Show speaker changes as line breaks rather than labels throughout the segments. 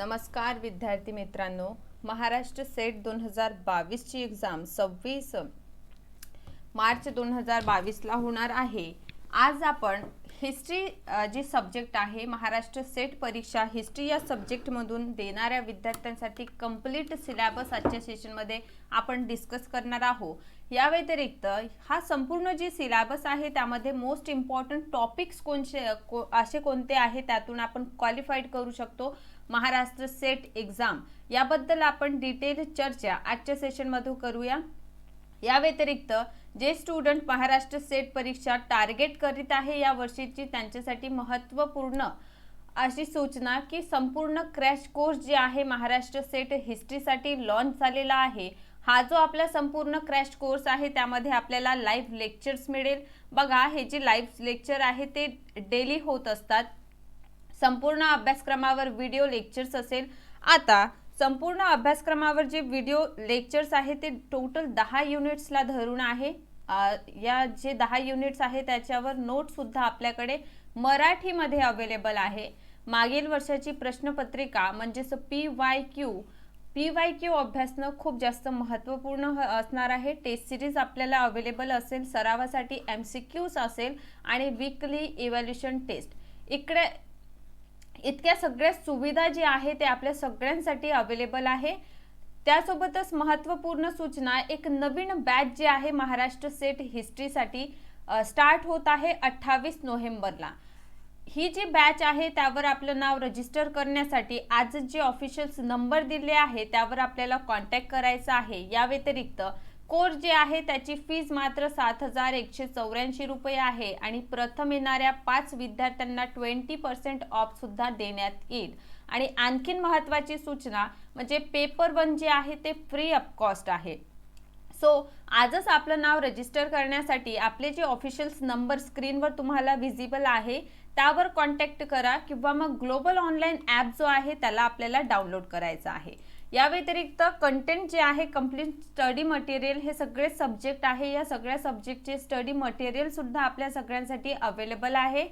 नमस्कार विद्यार्थी मित्रांनो, महाराष्ट्र सेट 2022 ची एक्झाम 26 मार्च 2022 ला होणार आहे। आज आपण हिस्ट्री जी सब्जेक्ट आहे, महाराष्ट्र सेट परीक्षा हिस्ट्री या सब्जेक्ट मधून देणाऱ्या विद्यार्थ्यांसाठी कंप्लीट सिलेबस आजच्या सेशन मध्ये आपण डिस्कस करणार आहोत। या व्यतिरिक्त हा संपूर्ण जी सिलेबस आहे त्यामध्ये मोस्ट इम्पॉर्टंट टॉपिक्स असे कोणते आहेत त्यातून आपण क्वालिफाईड करू शकतो महाराष्ट्र सेट एग्जाम, याबद्दल आपण डिटेल चर्चा आजच्या सेशन मध्ये करूया। या व्यतिरिक्त जे स्टुडंट महाराष्ट्र सेट परीक्षा टार्गेट करीत आहे या वर्षीची, त्यांच्यासाठी महत्त्वपूर्ण अशी सूचना की संपूर्ण क्रॅश कोर्स जे आहे महाराष्ट्र सेट हिस्ट्रीसाठी लॉन्च झालेला आहे। हा जो आपला संपूर्ण क्रॅश कोर्स आहे त्यामध्ये आपल्याला लाईव्ह लेक्चर्स मिळेल। बघा, हे जे लाईव्ह लेक्चर आहे ते डेली होत असतात। संपूर्ण अभ्यासक्रमावर व्हिडिओ लेक्चर्स असेल। आता संपूर्ण अभ्यासक्रमावर जे व्हिडिओ लेक्चर्स आहे ते टोटल 10 युनिट्सला धरून आहे। या जे 10 युनिट्स आहे त्याच्यावर नोट सुद्धा आपल्याकडे मराठीमध्ये अवेलेबल आहे। मागील वर्षाची प्रश्नपत्रिका म्हणजे PYQ अभ्यासनं खूप जास्त महत्त्वपूर्ण असणार आहे। टेस्ट सिरीज आपल्याला अवेलेबल असेल, सरावासाठी MCQs असेल आणि वीकली इव्हॅल्युएशन टेस्ट। इकडे इतक्या सगळ्या सुविधा जी आहे ते आपल्या सगळ्यांसाठी अवेलेबल आहे। त्यासोबतच महत्त्वपूर्ण सूचना, एक नवीन बॅच जी आहे महाराष्ट्र सेट हिस्ट्रीसाठी स्टार्ट होत आहे 28 नोव्हेंबरला। ही जी बॅच आहे त्यावर आपलं नाव रजिस्टर करण्यासाठी आज जे ऑफिशियल नंबर दिले आहे त्यावर आपल्याला कॉन्टॅक्ट करायचा आहे। या व्यतिरिक्त कोर्स जे आहे त्याची फीज मात्र 7,184 रुपये आहे आणि प्रथम येणाऱ्या 5 विद्यार्थ्यांना 20% ऑफ सुद्धा देण्यात येईल। आणि आणखीन महत्त्वाची सूचना म्हणजे पेपर 1 जे आहे ते फ्री ऑफ कॉस्ट आहे। सो आजच आपलं नाव रजिस्टर करण्यासाठी आपले जे ऑफिशियल नंबर स्क्रीनवर तुम्हाला विजिबल आहे त्यावर कॉन्टॅक्ट करा किंवा मग ग्लोबल ऑनलाइन ॲप जो आहे त्याला आपल्याला डाउनलोड करायचा आहे। या व्यतिरिक्त कंटेंट जे आहे कंप्लीट स्टडी मटेरियल, हे सगळे सब्जेक्ट आहे, या सगळ्या सब्जेक्टचे स्टडी मटेरियल सुद्धा आपल्या सगळ्यांसाठी अवेलेबल आहे।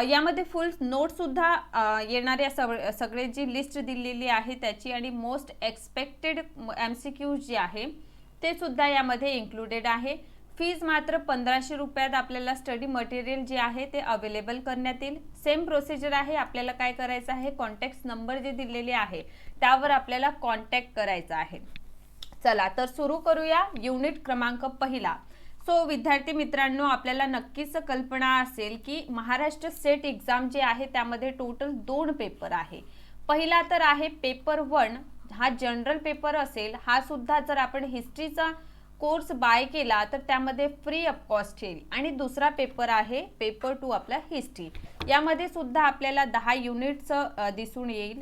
यामध्ये फुल नोट सुद्धा येणाऱ्या सगळे जी लिस्ट दिलेली आहे त्याची आणि मोस्ट एक्सपेक्टेड MCQ जे आहे ते सुद्धा यामध्ये इन्क्लुडेड आहे। फीज मात्र 1500 रुपयात आपल्याला स्टडी मटेरियल जे आहे ते अवेलेबल करण्यात येईल। सेम प्रोसिजर आहे, आपल्याला काय करायचं आहे, कॉन्टॅक्ट नंबर जे दिलेले आहे त्यावर आपल्याला कॉन्टॅक्ट करायचा आहे। चला तर सुरू करूया युनिट क्रमांक 1। सो विद्यार्थी मित्रांनो, आपल्याला नक्कीच कल्पना असेल की महाराष्ट्र सेट एग्जाम जे आहे त्यामध्ये टोटल 2 पेपर आहे। पहिला तर आहे पेपर 1, हा जनरल पेपर असेल। हा सुद्धा जर आपण हिस्ट्रीचा कोर्स बाय केला तर त्यामध्ये फ्री ऑफ कॉस्ट येईल। आणि दुसरा पेपर आहे पेपर 2 आपला हिस्ट्री, यामध्ये सुद्धा आपल्याला 10 युनिट्स दिसून येईल।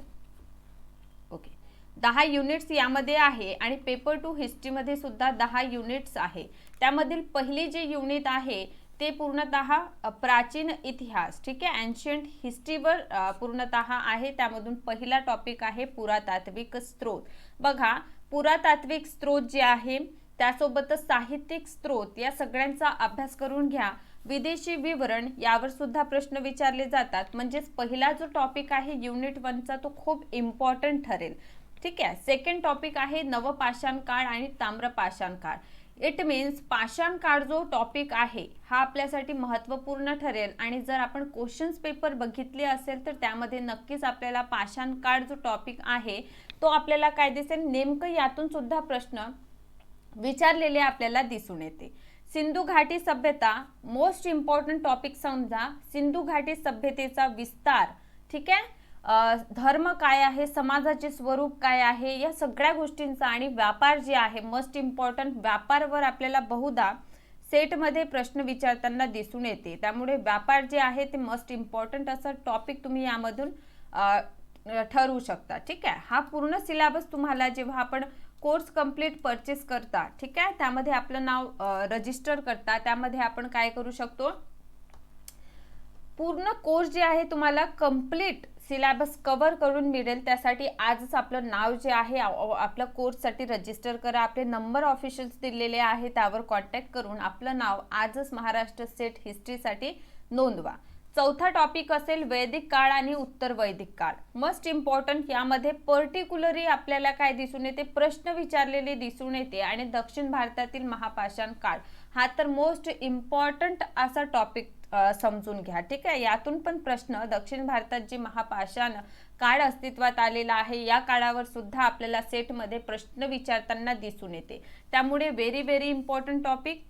ओके, 10 युनिट्स यामध्ये आहे आणि पेपर 2 हिस्ट्री मध्ये सुद्धा 10 युनिट्स आहे। त्यामधील पहिली जे युनिट आहे ते पूर्णतः प्राचीन इतिहास, ठीक आहे, एन्शियंट हिस्ट्रीवर पूर्णतः आहे। त्यामधून पहिला टॉपिक आहे पुरातात्विक स्त्रोत। बघा, पुरातात्विक स्त्रोत जे आहे त्यासोबतच साहित्यिक स्त्रोत या सगळ्यांचा अभ्यास करून घ्या। विदेशी विवरण यावर सुद्धा प्रश्न विचारले जातात, म्हणजेच पहिला जो टॉपिक आहे युनिट 1चा तो खूप इम्पॉर्टंट ठरेल, ठीक आहे। सेकंड टॉपिक आहे नवपाषाण काळ आणि ताम्रपाषाण काळ। इट मीन्स पाषाण काळ जो टॉपिक आहे हा आपल्यासाठी महत्त्वपूर्ण ठरेल आणि जर आपण क्वेश्चन्स पेपर बघितले असेल तर त्यामध्ये नक्कीच आपल्याला पाषाण काळ जो टॉपिक आहे तो आपल्याला काय दिसेल, नेमकं यातून सुद्धा प्रश्न विचारलेले आपल्याला दिसून येते। सिंधू घाटी सभ्यता मोस्ट इम्पॉर्टंट टॉपिक समजा, सिंधू घाटी सभ्यतेचा विस्तार, ठीक आहे, धर्म काय आहे, समाजाचे स्वरूप काय आहे, या सगळ्या गोष्टींचा, आणि व्यापार जे आहे मस्ट इम्पॉर्टंट, व्यापारवर आपल्याला बहुधा सेटमध्ये प्रश्न विचारताना दिसून येते। त्यामुळे व्यापार जे आहे ते मस्ट इम्पॉर्टंट असं टॉपिक तुम्ही यामधून ठरवू शकता, ठीक आहे। हा पूर्ण सिलेबस तुम्हाला जेव्हा आपण कोर्स कंप्लीट परचेस करता, ठीक आहे, त्यामध्ये आपलं नाव रजिस्टर करता, त्यामध्ये आपण काय करू शकतो, पूर्ण कोर्स जे आहे तुम्हाला कंप्लीट सिलेबस कव्हर करून मिळेल। त्यासाठी आजच आपलं नाव जे आहे आपल्या कोर्ससाठी रजिस्टर करा। आपले नंबर ऑफिशियल्स दिलेले आहे त्यावर कॉन्टॅक्ट करून आपलं नाव आजच महाराष्ट्र सेट हिस्ट्रीसाठी नोंदवा। चौथा टॉपिक असेल वैदिक काळ आणि उत्तर वैदिक काळ. Must important. यामध्ये पर्टिक्युलरली आपल्याला काय दिसून येते, प्रश्न विचारलेले दिसून येते. आणि दक्षिण भारतातील महापाषाण काळ हा तर मोस्ट इम्पॉर्टंट असा टॉपिक समजून घ्या. ठीक आहे, यातून पण प्रश्न, दक्षिण भारतात जे महापाषाण काळ अस्तित्वात आलेला आहे या काळावर सुद्धा आपल्याला सेटमध्ये प्रश्न विचारताना दिसून येते. त्यामुळे व्हेरी व्हेरी इम्पॉर्टंट टॉपिक.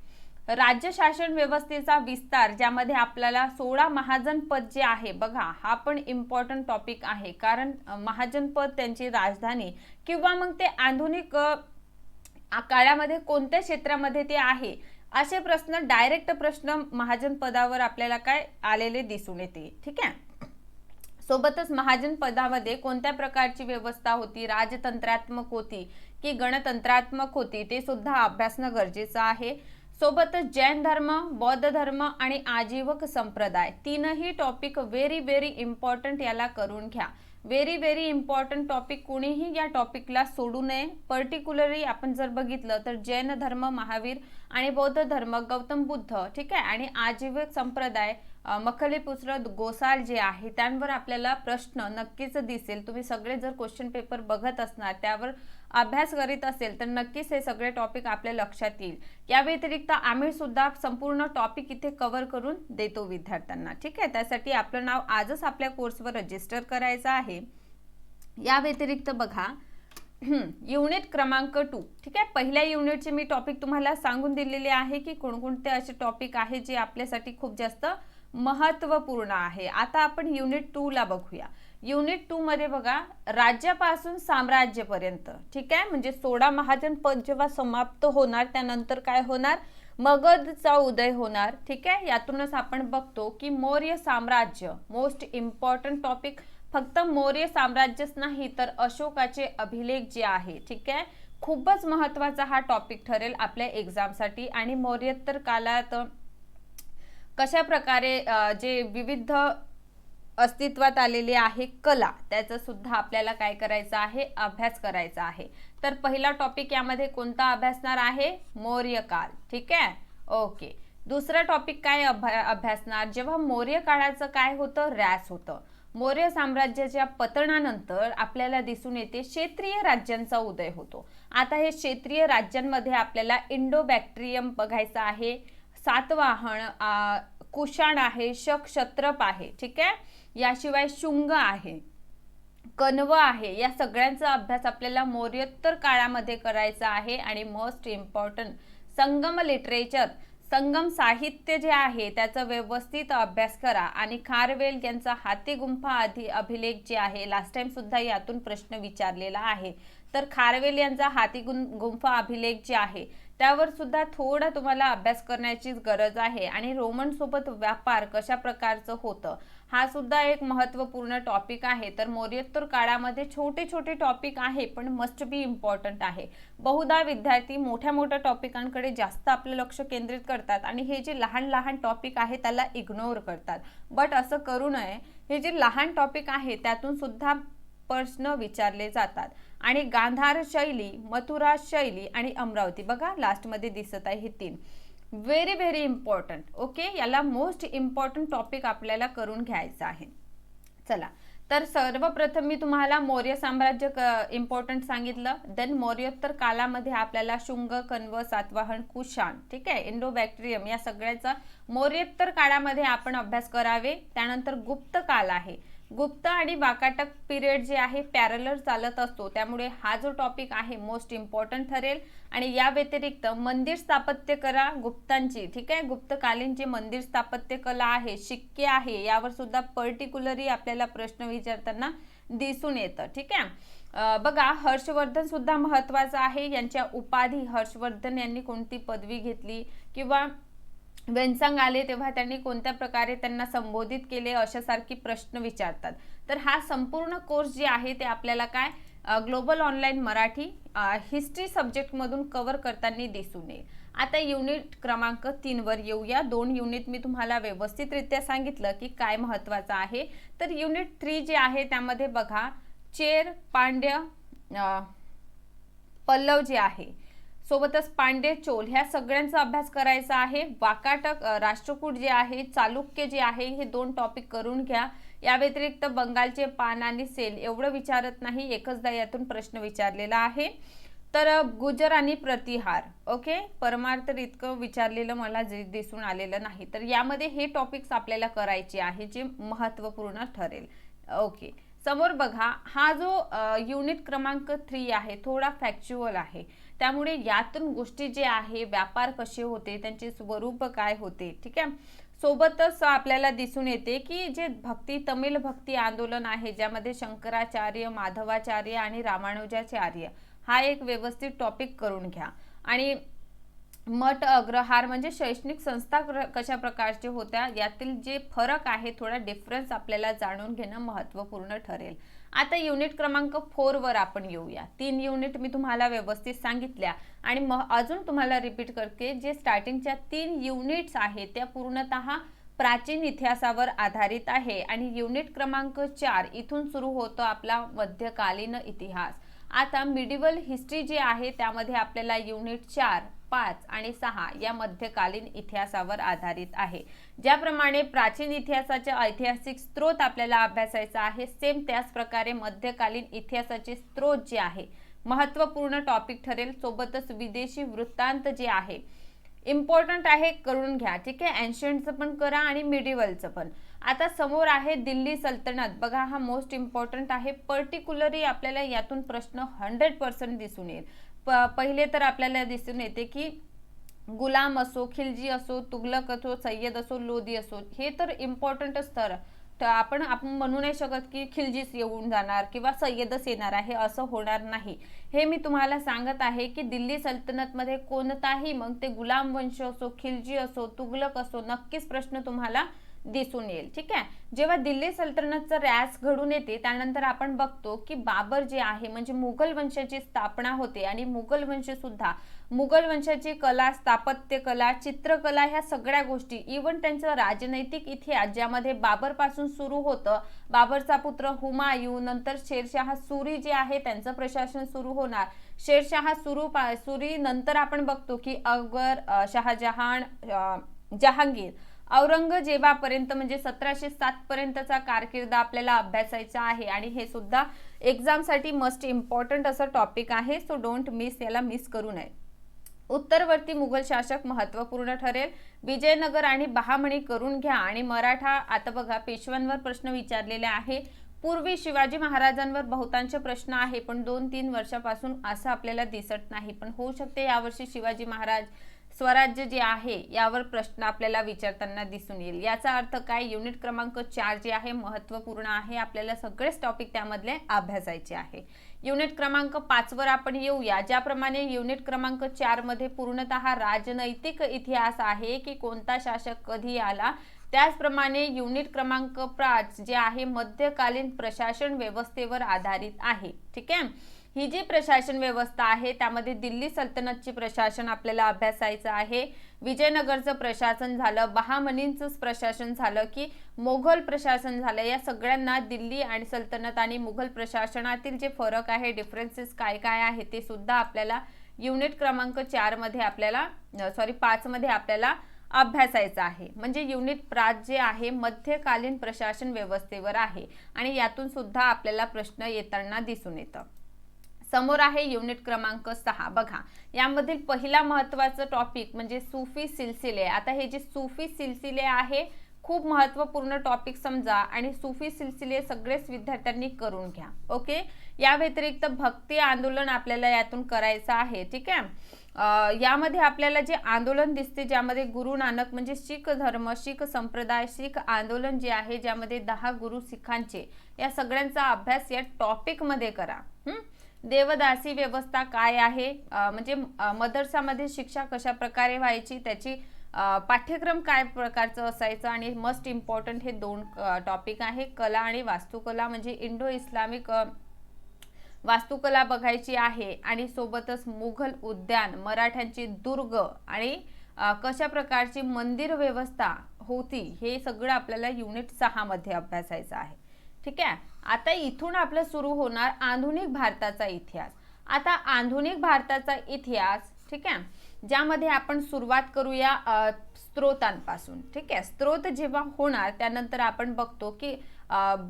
राज्य शासन व्यवस्थेचा विस्तार, ज्यामध्ये आपल्याला 16 महाजन पद जे आहे बघा, हा पण इम्पॉर्टंट टॉपिक आहे. कारण महाजन पद त्यांची राजधानी किंवा मग ते आधुनिक काळामध्ये कोणत्या क्षेत्रामध्ये ते आहे, असे प्रश्न, डायरेक्ट प्रश्न महाजन पदावर आपल्याला काय आलेले दिसून येते. ठीक आहे, सोबतच महाजन पदामध्ये कोणत्या प्रकारची व्यवस्था होती, राजतंत्रात्मक होती की गणतंत्रात्मक होती, ते सुद्धा अभ्यासणं गरजेचं आहे. सोबतच जैन धर्म, बौद्ध धर्म आणि आजीवक संप्रदाय, तीनही टॉपिक व्हेरी व्हेरी इम्पॉर्टंट, याला करून घ्या. व्हेरी व्हेरी इम्पॉर्टंट टॉपिक, कुणीही या टॉपिकला सोडू नये. पर्टिक्युलरली आपण जर बघितलं तर जैन धर्म महावीर आणि बौद्ध धर्म गौतम बुद्ध, ठीक आहे, आणि आजीवक संप्रदाय मखलीपुत्र गोसाल जे आहे त्यांवर आपल्याला प्रश्न नक्कीच दिसेल. तुम्ही सगळे जर क्वेश्चन पेपर बघत असणार, त्यावर अभ्यास करीत असेल तर नक्कीच हे सगळे टॉपिक आपल्या लक्षात येईल. या व्यतिरिक्त आम्ही सुद्धा संपूर्ण टॉपिक इथे कव्हर करून देतो विद्यार्थ्यांना. ठीक आहे, त्यासाठी आपलं नाव आजच आपल्या कोर्सवर रजिस्टर करायचं आहे. या व्यतिरिक्त बघा युनिट क्रमांक 2, ठीक आहे, पहिल्या युनिटचे मी टॉपिक तुम्हाला सांगून दिलेले आहे की कोणकोणते असे टॉपिक आहे जे आपल्यासाठी खूप जास्त महत्वपूर्ण आहे. आता आपण युनिट 2 ला बघूया. युनिट 2 मध्ये बघा, राज्यापासून साम्राज्यपर्यंत, ठीक आहे, म्हणजे 16 महाजन पद जेव्हा समाप्त होणार त्यानंतर काय होणार, मगधचा उदय होणार. ठीक आहे, यातूनच आपण बघतो की मौर्य साम्राज्य, मोस्ट इम्पॉर्टंट टॉपिक. फक्त मौर्य साम्राज्यच नाही तर अशोकाचे अभिलेख जे आहे, ठीक आहे, खूपच महत्वाचा हा टॉपिक ठरेल आपल्या एक्झामसाठी. आणि मौर्योत्तर काळात कशा प्रकारे जे विविध अस्तित्वात आलेले आहे कला, त्याचा सुद्धा आपल्याला काय करायचं आहे, अभ्यास करायचा आहे. तर पहिला टॉपिक यामध्ये कोणता अभ्यासणार आहे, मौर्य काळ. ठीक आहे, ओके. दुसरा टॉपिक काय अभ्यासणार, जेव्हा मौर्य काळाचं काय होतं, ऱ्हास होतं. मौर्य साम्राज्याच्या पतनानंतर आपल्याला दिसून येते क्षेत्रीय राज्यांचा उदय होतो. आता हे क्षेत्रीय राज्यांमध्ये आपल्याला इंडो बॅक्ट्रियम बघायचं आहे, सातवाहन, कुशाण आहे, शक क्षत्रप आहे. ठीक आहे, याशिवाय शुंग आहे, कण्व आहे. या सगळ्यांचा अभ्यास आपल्याला मौर्योत्तर काळामध्ये करायचा आहे. आणि मोस्ट इम्पॉर्टंट संगम लिटरेचर, संगम साहित्य जे आहे त्याचा व्यवस्थित अभ्यास करा. आणि खारवेल यांचा हातीगुंफा अभिलेख जे आहे, लास्ट टाइम सुद्धा यातून प्रश्न विचारलेला आहे. तर खारवेल यांचा हातीगुंफा अभिलेख जे आहे त्यावर सुद्धा थोडा तुम्हाला अभ्यास करण्याची गरज आहे. आणि रोमन सोबत व्यापार कशा प्रकारचं होतं हा सुद्धा एक महत्त्वपूर्ण टॉपिक आहे. तर मौर्योत्तर काळामध्ये छोटे छोटे टॉपिक आहे पण मस्ट बी इम्पॉर्टंट आहे. बहुधा विद्यार्थी मोठ्या मोठ्या टॉपिकांकडे जास्त आपलं लक्ष केंद्रित करतात आणि हे जे लहान लहान टॉपिक आहे त्याला इग्नोर करतात. बट असं करू नये. हे जे लहान टॉपिक आहे त्यातून सुद्धा प्रश्न विचारले जातात. आणि गांधार शैली, मथुरा शैली आणि अमरावती बघा लास्ट मध्ये दिसत आहे, हे 3 व्हेरी व्हेरी इम्पॉर्टंट. ओके, याला मोस्ट इम्पॉर्टंट टॉपिक आपल्याला करून घ्यायचा आहे. चला, तर सर्वप्रथम मी तुम्हाला मौर्य साम्राज्य इम्पॉर्टंट सांगितलं. देन मौर्योत्तर काळामध्ये आपल्याला शुंग, कण्व, सातवाहन, कुशाण, ठीक आहे, इंडो बॅक्ट्रियम या सगळ्याचा मौर्योत्तर काळामध्ये आपण अभ्यास करावे. त्यानंतर गुप्त काळ आहे. गुप्त आणि वाकाटक पिरियड जे आहे पॅरलल चालत असतो, त्यामुळे हा जो टॉपिक आहे मोस्ट इम्पॉर्टंट ठरेल. आणि या व्यतिरिक्त मंदिर स्थापत्य कला गुप्तांची, ठीक आहे, गुप्तकालीन जे मंदिर स्थापत्य कला आहे, शिक्के आहे, यावर सुद्धा पर्टिक्युलरली आपल्याला प्रश्न विचारताना दिसून येतं. ठीक आहे, बघा हर्षवर्धन सुद्धा महत्वाचा आहे. यांच्या उपाधी, हर्षवर्धन यांनी कोणती पदवी घेतली किंवा वेन्सांग आले तेव्हा त्यांनी कोणत्या प्रकारे त्यांना संबोधित केले, अशासारखी प्रश्न विचारतात. तर हा संपूर्ण कोर्स जे आहे ते आपल्याला काय global online Marathi history subject मधून कव्हर करताना दिसून येईल. आता युनिट क्रमांक 3 वर येऊया. 2 युनिट मी तुम्हाला व्यवस्थितरित्या सांगितलं की काय महत्वाचं आहे. तर युनिट 3 जे आहे त्यामध्ये बघा चेर, पांड्य, पल्लव जे आहे, सोबतच पांड्य चोल ह्या सगळ्यांचा अभ्यास करायचा आहे. वाकाटक राष्ट्रकूट जे आहे, चालुक्य जे आहे, हे 2 टॉपिक करून घ्या. या व्यतिरिक्त बंगालचे पान आणि सेल एवढं विचारत नाही, एकचदा यातून प्रश्न विचारलेला आहे. तर गुजर आणि प्रतिहार, ओके, परमार्थ इतकं विचारलेलं मला दिसून आलेलं नाही. तर यामध्ये हे टॉपिक्स आपल्याला करायचे आहे जे महत्त्वपूर्ण ठरेल. ओके, समोर बघा, हा जो युनिट क्रमांक 3 आहे थोडा फॅक्च्युअल आहे, त्यामुळे यातून गोष्टी जे आहे, व्यापार कसे होते, त्यांचे स्वरूप काय होते, ठीक आहे. सोबतच आपल्याला दिसून येते की जे तमिळ भक्ती आंदोलन आहे, ज्यामध्ये शंकराचार्य, माधवाचार्य आणि रामानुजाचार्य हा एक व्यवस्थित टॉपिक करून घ्या. आणि मठ अग्रहार म्हणजे शैक्षणिक संस्था कशा प्रकारचे होत्या, यातील जे फरक आहे, थोडा डिफरन्स आपल्याला जाणून घेणं महत्त्वपूर्ण ठरेल. आता युनिट क्रमांक 4 वर आपण येऊया. 3 युनिट मी तुम्हाला व्यवस्थित सांगितल्या आणि अजून तुम्हाला रिपीट करते, जे स्टार्टिंगच्या 3 युनिट्स आहेत त्या पूर्णतः प्राचीन इतिहासावर आधारित आहे. आणि युनिट क्रमांक 4 इथून सुरू होतो आपला मध्यकालीन इतिहास. आता मिडिवल हिस्ट्री जी आहे त्यामध्ये आपल्याला युनिट 4, 5 आणि 6 या मध्यकालीन इतिहासावर आधारित आहे. ज्याप्रमाणे प्राचीन इतिहासाचे ऐतिहासिक स्रोत आपल्याला अभ्यासायचा आहे, सेम त्याच प्रकारे मध्यकालीन इतिहासाचे स्रोत जे आहे महत्त्वपूर्ण टॉपिक ठरेल. सोबतच विदेशी वृत्तांत जे आहे इम्पॉर्टंट आहे, करून घ्या, ठीक आहे. एन्शंटचं पण करा आणि मिडिवलचं पण. आता समोर आहे दिल्ली सल्तनत, बघा हा मोस्ट इम्पॉर्टंट आहे. पर्टिक्युलरली आपल्याला यातून प्रश्न 100% दिसून येईल. पहिले तर आपल्याला दिसून येते की गुलाम असो, खिलजी असो, तुगलक असो, सय्यद असो, लोधी असो, हे तर इम्पॉर्टंटच. तर आपण म्हणू नाही शकत की खिलजीच येऊन जाणार किंवा सय्यदच येणार आहे, असं होणार नाही. हे मी तुम्हाला सांगत आहे की दिल्ली सल्तनतमध्ये कोणताही, मग ते गुलाम वंश असो, खिलजी असो, तुगलक असो, नक्कीच प्रश्न तुम्हाला दिसून येईल, ठीक आहे. जेव्हा दिल्ली सल्तनतचा रॅस घडून येते त्यानंतर आपण बघतो की बाबर जे आहे म्हणजे मुघल वंशाची स्थापना होते. आणि मुघल वंश सुद्धा, मुघल वंशाची कला, स्थापत्य कला, चित्रकला, ह्या सगळ्या गोष्टी, इव्हन त्यांचा राजनैतिक इतिहास ज्यामध्ये बाबर पासून सुरू होतं. बाबरचा पुत्र हुमायूं, नंतर शेरशाह सुरी जे आहे त्यांचं प्रशासन सुरू होणार. शेरशाह सुरी नंतर आपण बघतो की अकबर, शहाजहान, जहांगीर, औरंगजेबापर्यंत म्हणजे 1707 पर्यंतचा कारकीर्द आपल्याला अभ्यासायचा आहे. आणि हे सुद्धा एक्झामसाठी मस्ट इम्पॉर्टंट असं टॉपिक आहे, सो डोंट मिस, याला मिस करू नये. उत्तरवर्ती मुघल शासक महत्त्वपूर्ण ठरेल. विजयनगर आणि बहामणी करून घ्या. आणि मराठा, आता बघा पेशव्यांवर प्रश्न विचारलेले आहे. पूर्वी शिवाजी महाराजांवर बहुतांश प्रश्न आहे, पण 2-3 वर्षापासून असं आपल्याला दिसत नाही, पण होऊ शकते यावर्षी शिवाजी महाराज स्वराज्य जे आहे यावर प्रश्न आपल्याला विचारताना दिसून येईल. याचा अर्थ काय, युनिट क्रमांक 4 जे आहे महत्त्वपूर्ण आहे, आपल्याला सगळेच टॉपिक त्यामधले अभ्यासायचे आहे. युनिट क्रमांक 5 वर आपण येऊया. ज्याप्रमाणे युनिट क्रमांक 4 मध्ये पूर्णतः राजनैतिक इतिहास आहे की कोणता शासक कधी आला, त्याचप्रमाणे युनिट क्रमांक 5 जे आहे मध्यकालीन प्रशासन व्यवस्थेवर आधारित आहे, ठीक आहे. ही जी प्रशासन व्यवस्था आहे त्यामध्ये दिल्ली सल्तनतची प्रशासन आपल्याला अभ्यासायचं आहे. विजयनगरचं प्रशासन झालं, बहामनींचं प्रशासन झालं की मोघल प्रशासन झालं, या सगळ्यांना दिल्ली आणि सल्तनत आणि मुघल प्रशासनातील जे फरक आहे, डिफरन्सेस काय काय आहे ते सुद्धा आपल्याला युनिट क्रमांक 4 मध्ये आपल्याला 5 मध्ये आपल्याला अभ्यासायचं आहे. म्हणजे युनिट 5 जे आहे मध्यकालीन प्रशासन व्यवस्थेवर आहे आणि यातून सुद्धा आपल्याला प्रश्न येताना दिसून येतं. समोर आहे युनिट क्रमांक 6. बघा, यामधील पहिला महत्त्वाचा टॉपिक म्हणजे सूफी सिलसिले. आता हे जे सूफी सिलसिले आहे खूप महत्त्वपूर्ण टॉपिक समजा, आणि सूफी सिलसिले सगळेच विद्यार्थ्यांनी करून घ्या, ओके. या व्यतिरिक्त भक्ती आंदोलन आपल्याला यातून करायचं आहे, ठीक आहे. यामध्ये आपल्याला जे आंदोलन दिसते ज्यामध्ये गुरु नानक म्हणजे शीख धर्म, शीख संप्रदाय, शीख आंदोलन जे आहे ज्यामध्ये 10 गुरु सिखांचे, या सगळ्यांचा अभ्यास या टॉपिक मध्ये करा. देवदासी व्यवस्था काय आहे, म्हणजे मदरसामध्ये शिक्षा कशा प्रकारे व्हायची, त्याची पाठ्यक्रम काय प्रकारचं असायचं. आणि मस्ट इम्पॉर्टंट हे 2 टॉपिक आहे. कला आणि वास्तुकला म्हणजे इंडो इस्लामिक वास्तुकला बघायची आहे. आणि सोबतच मुघल उद्यान, मराठ्यांची दुर्ग आणि कशा प्रकारची मंदिर व्यवस्था होती, हे सगळं आपल्याला युनिट 6 मध्ये अभ्यासायचं आहे, ठीक आहे. आता इथून आपलं सुरू होणार आधुनिक भारताचा इतिहास. आता आधुनिक भारताचा इतिहास ठीक आहे, ज्यामध्ये आपण सुरुवात करूया स्त्रोतांपासून. ठीक आहे, स्त्रोत जेव्हा होणार त्यानंतर आपण बघतो की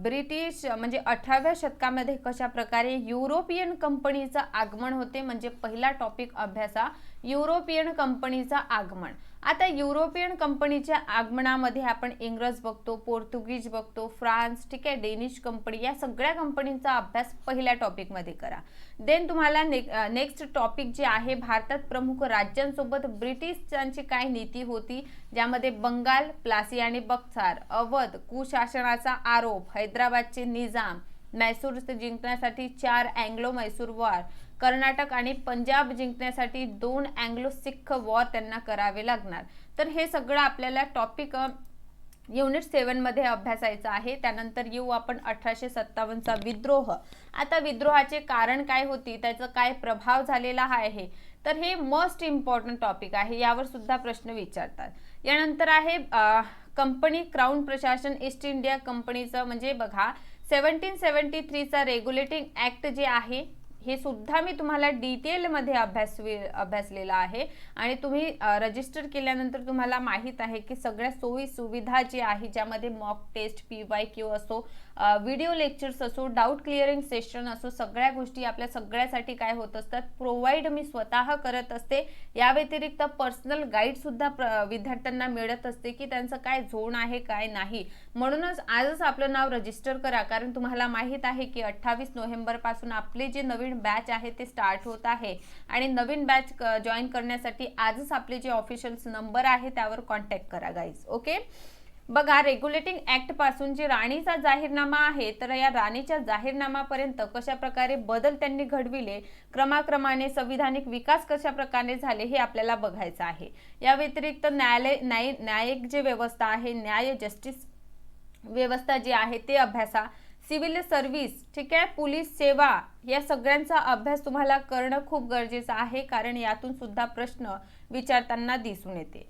ब्रिटिश म्हणजे 18व्या शतकामध्ये कशा प्रकारे युरोपियन कंपनीचं आगमन होते. म्हणजे पहिला टॉपिक अभ्यासा युरोपियन कंपनीचं आगमन. आता युरोपियन कंपनीच्या आगमनामध्ये आपण इंग्रज बघतो, पोर्तुगीज बघतो, फ्रान्स, ठीक आहे, डेनिश कंपनी, या सगळ्या कंपनींचा अभ्यास पहिल्या टॉपिक मध्ये करा. देन तुम्हाला नेक्स्ट टॉपिक जे आहे भारतात प्रमुख राज्यांसोबत ब्रिटिशांची काय नीती होती, ज्यामध्ये बंगाल, प्लासी आणि बक्सार, अवध, कुशासनाचा आरोप, हैदराबादचे निजाम, मैसूर जिंकण्यासाठी 4 अँग्लो मैसूर वॉर, कर्नाटक आणि पंजाब जिंकण्यासाठी 2 अँग्लो सिख वॉर त्यांना करावे लागणार. तर हे सगळं आपल्याला टॉपिक युनिट 7 मध्ये अभ्यासायचं आहे. त्यानंतर येऊ आपण 1857चा विद्रोह. आता विद्रोहाचे कारण काय होती, त्याचा काय प्रभाव झालेला आहे, तर हे मोस्ट इम्पॉर्टंट टॉपिक आहे, यावर सुद्धा प्रश्न विचारतात. यानंतर आहे कंपनी क्राउन प्रशासन ईस्ट इंडिया कंपनीचं, म्हणजे बघा 1773चा रेग्युलेटिंग ऍक्ट जे आहे हे सुद्धा मी तुम्हाला डिटेल मध्ये अभ्यासलेला आहे आणि तुम्ही रजिस्टर केल्यानंतर तुम्हाला माहित आहे की सगळ्या सोयी सुविधा जी आहे, ज्यामध्ये मॉक टेस्ट, PYQ असो, व्हिडिओ लेक्चर्स असो, डाऊट क्लिअरिंग सेशन असो, सगळ्या गोष्टी आपल्या सगळ्यासाठी काय होत असतात, प्रोव्हाइड मी स्वतः करत असते. या व्यतिरिक्त पर्सनल गाईड सुद्धा विद्यार्थ्यांना मिळत असते की त्यांचं काय झोन आहे काय नाही. म्हणूनच आजच आपलं नाव रजिस्टर करा, कारण तुम्हाला माहित आहे की 28 नोव्हेंबर पासून आपले जे नवीन बॅच आहे ते स्टार्ट होत आहे आणि नवीन बॅच जॉईन करण्यासाठी आजच आपले जे ऑफिशियल नंबर आहे त्यावर कॉन्टॅक्ट करा गाईज. ओके, बघा रेग्युलेटिंग ऍक्ट पासून जे राणीचा जाहीरनामा आहे, तर या राणीच्या जाहीरनामापर्यंत कशा प्रकारे बदल त्यांनी घडविले, क्रमाक्रमाने संविधानिक विकास कशा प्रकारे झाले हे आपल्याला बघायचं आहे. या व्यतिरिक्त न्यायिक जे व्यवस्था आहे, न्याय जस्टिस व्यवस्था जी आहे ते अभ्यासा. सिव्हिल सर्व्हिस, ठीक आहे, पोलीस सेवा, या सगळ्यांचा अभ्यास तुम्हाला करणं खूप गरजेचं आहे, कारण यातून सुद्धा प्रश्न विचारताना दिसून येते.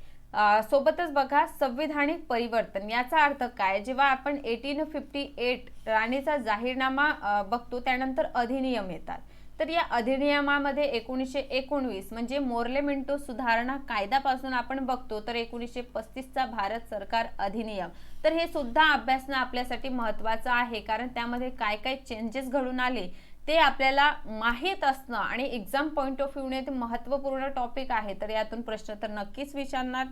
सोबतच बघा संविधानिक परिवर्तन, याचा अर्थ काय, जेव्हा आपण 1858 राणीचा जाहीरनामा बघतो त्यानंतर अधिनियम येतात, तर या अधिनियमामध्ये 1919 म्हणजे मोर्ले मिंटो सुधारणा कायद्यापासून आपण बघतो तर 1935चा भारत सरकार अधिनियम, तर हे सुद्धा अभ्यासणं आपल्यासाठी महत्त्वाचं आहे, कारण त्यामध्ये काय काय चेंजेस घडून आले ते आपल्याला माहीत असणं आणि एक्झाम पॉइंट ऑफ व्ह्यूने ते महत्त्वपूर्ण टॉपिक आहे, तर यातून प्रश्न तर नक्कीच विचारणार.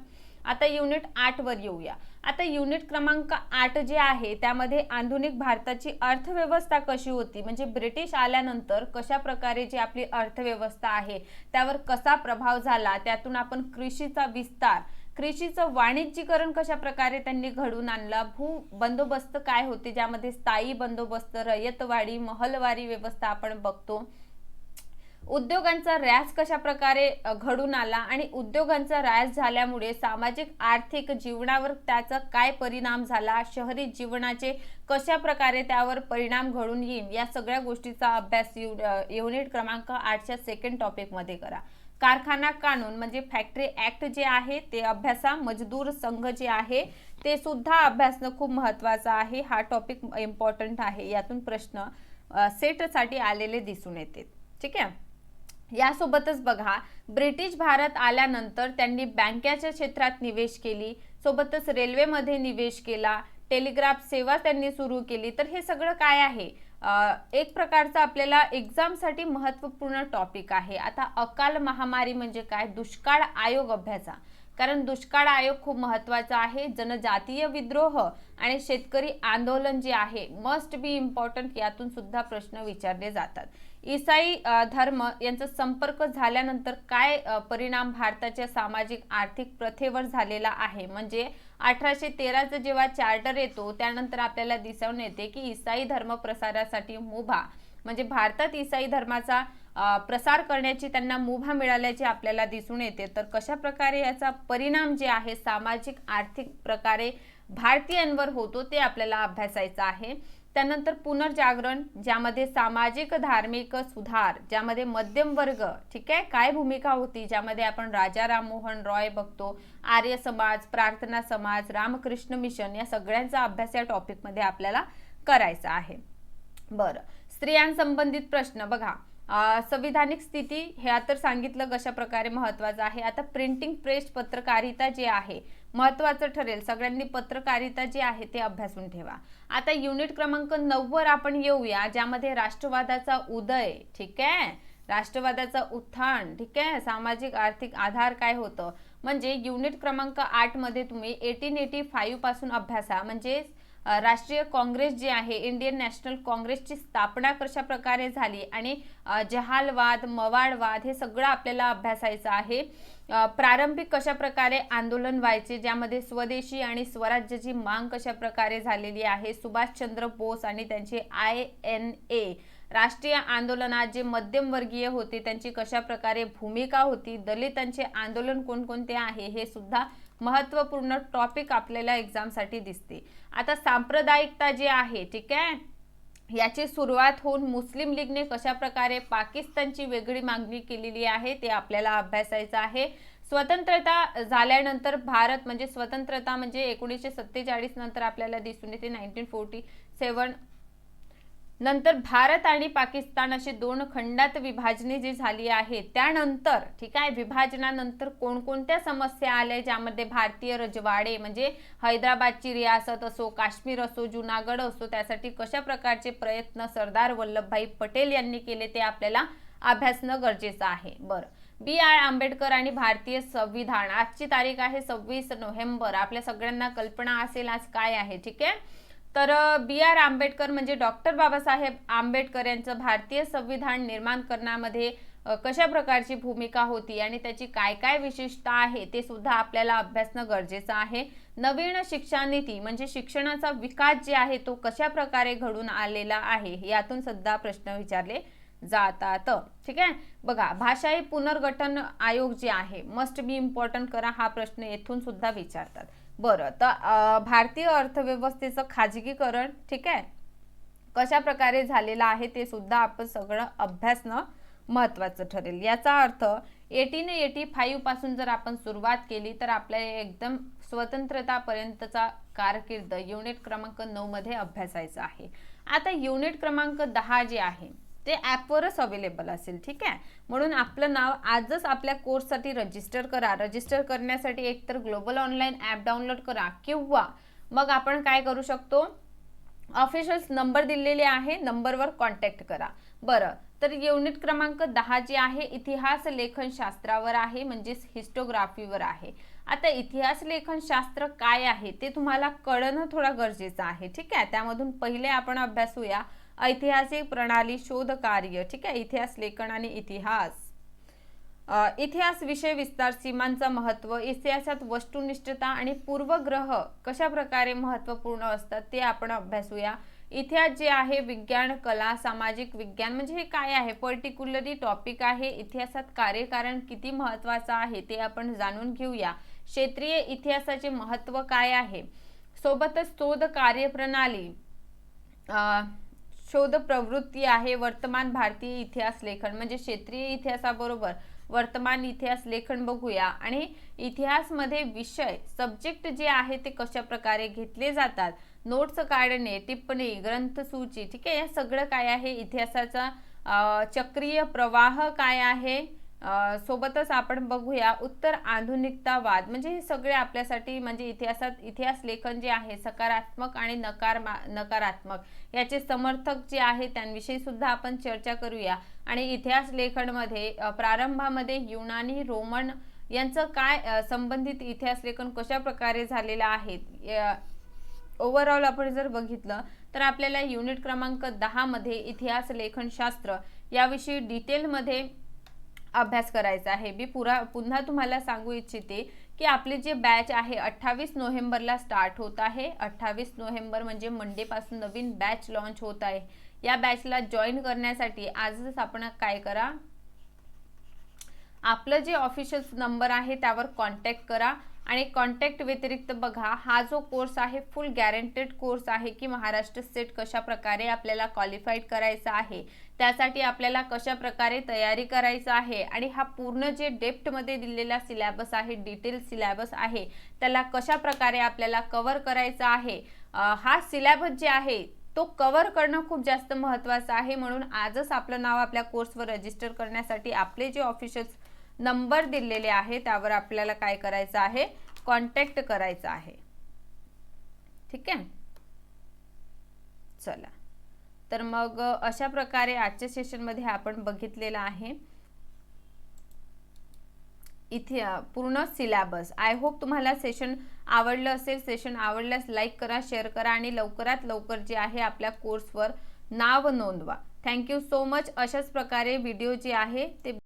आता युनिट 8 वर येऊया. आता युनिट क्रमांक 8 जे आहे त्यामध्ये आधुनिक भारताची अर्थव्यवस्था कशी होती, म्हणजे ब्रिटिश आल्यानंतर कशा प्रकारे जी आपली अर्थव्यवस्था आहे त्यावर कसा प्रभाव झाला, त्यातून आपण कृषीचा विस्तार, कृषीचं वाणिज्यीकरण कशा प्रकारे त्यांनी घडवून आणलं, भू बंदोबस्त काय होते, ज्यामध्ये स्थायी बंदोबस्त, रयतवाडी, महलवारी व्यवस्था आपण बघतो, उद्योगांचा ऱ्यास कशा प्रकारे घडून आला आणि उद्योगांचा ऱ्यास झाल्यामुळे सामाजिक आर्थिक जीवनावर त्याचा काय परिणाम झाला, शहरी जीवनाचे कशा प्रकारे त्यावर परिणाम घडून येईल, या सगळ्या गोष्टीचा अभ्यास युनिट क्रमांक 8च्या सेकंड टॉपिक मध्ये करा. कारखाना कानून म्हणजे फॅक्टरी ऍक्ट जे आहे ते अभ्यासा. मजदूर संघ जे आहे ते सुद्धा अभ्यासणं खूप महत्त्वाचं आहे. हा टॉपिक इम्पॉर्टंट आहे, यातून प्रश्न सेटसाठी आलेले दिसून येते. ठीक आहे, यासोबतच बघा ब्रिटिश भारत आल्यानंतर त्यांनी बँकेच्या क्षेत्रात निवेश केली, सोबतच रेल्वेमध्ये निवेश केला, टेलिग्राफ सेवा त्यांनी सुरू केली. तर हे सगळं काय आहे, एक प्रकारचा आपल्याला एक्झामसाठी महत्त्वपूर्ण टॉपिक आहे. आता अकाल महामारी म्हणजे काय, दुष्काळ आयोग अभ्यासा, कारण दुष्काळ आयोग खूप महत्त्वाचा आहे. जनजातीय विद्रोह आणि शेतकरी आंदोलन जे आहे मस्ट बी इम्पॉर्टंट, यातून सुद्धा प्रश्न विचारले जातात. ईसाई धर्म यांचा संपर्क झाल्यानंतर काय परिणाम भारताच्या सामाजिक आर्थिक प्रथेवर झालेला आहे, म्हणजे 1813चा जेव्हा चार्टर येतो त्यानंतर आपल्याला दिसून येते की ईसाई धर्म प्रसारासाठी मुभा, म्हणजे भारतात ईसाई धर्माचा प्रसार करण्याची त्यांना मुभा मिळाल्याचे आपल्याला दिसून येते. तर कशा प्रकारे याचा परिणाम जे आहे सामाजिक आर्थिक प्रकारे भारतीयांवर होतो ते आपल्याला अभ्यासायचं आहे. त्यानंतर पुनर्जागरण, ज्यामध्ये सामाजिक धार्मिक सुधार, ज्यामध्ये मध्यम वर्ग, ठीक आहे, काय भूमिका होती, ज्यामध्ये आपण राजा राममोहन रॉय बघतो, आर्य समाज, प्रार्थना समाज, रामकृष्ण मिशन, या सगळ्यांचा अभ्यास या टॉपिक मध्ये आपल्याला करायचा आहे. बरं, स्त्रियांसंबंधित प्रश्न बघा, संविधानिक स्थिती हे तर सांगितलं कशा प्रकारे महत्वाचं आहे. आता प्रिंटिंग प्रेस पत्रकारिता जे आहे महत्वाचं ठरेल. सगळ्यांनी पत्रकारिता जे आहे ते अभ्यासून ठेवा. आता युनिट क्रमांक 9 वर आपण येऊया, ज्यामध्ये राष्ट्रवादाचा उदय, ठीक आहे, राष्ट्रवादाचा उत्थान, ठीक आहे, सामाजिक आर्थिक आधार काय होतं. म्हणजे युनिट क्रमांक 8 मध्ये तुम्ही 1885 पासून अभ्यासा. म्हणजे राष्ट्रीय काँग्रेस जी आहे, इंडियन नॅशनल काँग्रेसची स्थापना कशा प्रकारे झाली आणि जहालवाद, मवाडवाद हे सगळं आपल्याला अभ्यासायचं आहे. प्रारंभिक कशा प्रकारे आंदोलन व्हायचे, ज्यामध्ये स्वदेशी आणि स्वराज्याची मांग कशा प्रकारे झालेली आहे. सुभाषचंद्र बोस आणि त्यांचे INA राष्ट्रीय आंदोलनात जे मध्यमवर्गीय होते त्यांची कशा प्रकारे भूमिका होती. दलितांचे आंदोलन कोणकोणते आहे हे सुद्धा महत्त्वपूर्ण टॉपिक आपल्याला एक्झामसाठी दिसते. आता सांप्रदायिकता जे आहे, ठीक आहे, याची सुरुवात होऊन मुस्लिम लीगने कशा प्रकारे पाकिस्तानची वेगळी मागणी केलेली आहे ते आपल्याला अभ्यासायचं आहे. स्वतंत्रता झाल्यानंतर भारत म्हणजे स्वतंत्रता म्हणजे 1947 नंतर आपल्याला दिसून येते 1947 नंतर भारत आणि पाकिस्तान अशी दोन खंडात विभाजणी जी झाली आहे. त्यानंतर, ठीक आहे, विभाजनानंतर कोणकोणत्या समस्या आल्या, ज्यामध्ये भारतीय रजवाडे म्हणजे हैदराबादची रियासत असो, काश्मीर असो, जुनागड असो, त्यासाठी कशा प्रकारचे प्रयत्न सरदार वल्लभभाई पटेल यांनी केले ते आपल्याला अभ्यासणं गरजेचं आहे. बरं, BR आंबेडकर आणि भारतीय संविधान. आजची तारीख आहे 26 नोव्हेंबर. आपल्या सगळ्यांना कल्पना असेल आज काय आहे, ठीक आहे. तर BR आंबेडकर म्हणजे डॉक्टर बाबासाहेब आंबेडकर यांचं भारतीय संविधान निर्माण करण्यामध्ये कशा प्रकारची भूमिका होती आणि त्याची काय काय विशेषता आहे ते सुद्धा आपल्याला अभ्यासणं गरजेचं आहे. नवीन शिक्षण नीती म्हणजे शिक्षणाचा विकास जे आहे तो कशा प्रकारे घडून आलेला आहे, यातून सुद्धा प्रश्न विचारले जातात. ठीक आहे, बघा, भाषाई पुनर्गठन आयोग जे आहे मस्ट बी इम्पॉर्टंट करा, हा प्रश्न येथून सुद्धा विचारतात. बरं, तर भारतीय अर्थव्यवस्थेचं खाजगीकरण, ठीक आहे, कशा प्रकारे झालेलं आहे ते सुद्धा आपण सगळं अभ्यासणं महत्त्वाचं ठरेल. याचा अर्थ 1885 पासून जर आपण सुरुवात केली तर आपल्याला एकदम स्वतंत्रतापर्यंतचा कारकीर्द युनिट क्रमांक 9 मध्ये अभ्यासायचं आहे. आता युनिट क्रमांक 10 जे आहे ते ॲपवरच अवेलेबल असेल, ठीक आहे. म्हणून आपलं नाव आजच आपल्या कोर्ससाठी रजिस्टर करा. रजिस्टर करण्यासाठी एकतर ग्लोबल ऑनलाईन ॲप डाउनलोड करा किंवा मग आपण काय करू शकतो, ऑफिशियल नंबर दिलेले आहे, नंबरवर कॉन्टॅक्ट करा. बरं, तर युनिट क्रमांक 10 जे आहे इतिहास लेखन शास्त्रावर आहे, म्हणजेच हिस्टोग्राफीवर आहे. आता इतिहास लेखन शास्त्र काय आहे ते तुम्हाला कळणं थोडं गरजेचं आहे, ठीक आहे. त्यामधून पहिले आपण अभ्यासूया ऐतिहासिक प्रणाली शोध कार्य, ठीक आहे, इतिहास लेखन आणि इतिहास. इतिहास विषय विस्तार, सीमांचा महत्व, इतिहासात वस्तुनिष्ठता आणि पूर्वग्रह कशा प्रकारे महत्वपूर्ण असतात ते आपण अभ्यासूया. इतिहास जे आहे विज्ञान, कला, सामाजिक विज्ञान म्हणजे हे काय आहे, पर्टिक्युलरली टॉपिक आहे. इतिहासात कार्यकारण किती महत्वाचं आहे ते आपण जाणून घेऊया. क्षेत्रीय इतिहासाचे महत्व काय आहे, सोबतच शोध कार्यप्रणाली, शोध प्रवृत्ती आहे. वर्तमान भारतीय इतिहास लेखन म्हणजे क्षेत्रीय इतिहासाबरोबर वर्तमान इतिहास लेखन बघूया. आणि इतिहासमध्ये विषय सब्जेक्ट जे आहे ते कशा प्रकारे घेतले जातात, नोट्स काढणे, टिप्पणी, ग्रंथसूची, ठीक आहे, हे सगळं काय आहे. इतिहासाचा चक्रीय प्रवाह काय आहे. सोबतच आपण बघूया उत्तर आधुनिकतावाद म्हणजे हे सगळे आपल्यासाठी म्हणजे इतिहासात इतिहास लेखन जे आहे सकारात्मक आणि नकारात्मक याचे समर्थक जे आहे त्यांविषयी सुद्धा आपण चर्चा करूया. आणि इतिहास लेखन मध्ये प्रारंभामध्ये युनानी, रोमन यांचं काय संबंधित इतिहास लेखन कशा प्रकारे झालेलं आहे. ओव्हरऑल आपण जर बघितलं तर आपल्याला युनिट क्रमांक 10 मध्ये इतिहास लेखन शास्त्र याविषयी डिटेलमध्ये अभ्यास करायचा आहे. मी पुन्हा तुम्हाला सांगू इच्छिते की आपली जे बॅच आहे 28 नोव्हेंबरला स्टार्ट होत आहे. 28 नोव्हेंबर म्हणजे मंडे पासून नवीन बॅच लॉन्च होत आहे. या बॅचला जॉईन करण्यासाठी आजच आपण काय करा, आपलं जे ऑफिशियल नंबर आहे त्यावर कॉन्टॅक्ट करा. आणि कॉन्टॅक्ट व्यतिरिक्त बघा, हा जो कोर्स आहे फुल गॅरंटेड कोर्स आहे की महाराष्ट्र स्टेट कशा प्रकारे आपल्याला क्वालिफाईड करायचं आहे, त्यासाठी आपल्याला कशा प्रकारे तयारी करायचं आहे आणि हा पूर्ण जे डेप्थमध्ये दिलेला सिलेबस आहे, डिटेल सिलेबस आहे, त्याला कशा प्रकारे आपल्याला कव्हर करायचं आहे. हा सिलेबस जे आहे तो कव्हर करणं खूप जास्त महत्त्वाचं आहे. म्हणून आजच आपलं नाव आपल्या कोर्सवर रजिस्टर करण्यासाठी आपले जे ऑफिशियल नंबर दिलेले आहे त्यावर आपल्याला काय करायचं आहे, कॉन्टॅक्ट करायचा आहे. ठीक आहे, चला. तर मग अशा प्रकारे आजच्या सेशनमध्ये आपण बघितलेलं आहे इथे पूर्ण सिलेबस. आय होप तुम्हाला सेशन आवडलं असेल. सेशन आवडल्यास लाईक करा, शेअर करा आणि लवकरात लवकर जे आहे आपल्या कोर्सवर नाव नोंदवा. Thank you so much. अशाच प्रकारे व्हिडिओ जे आहे ते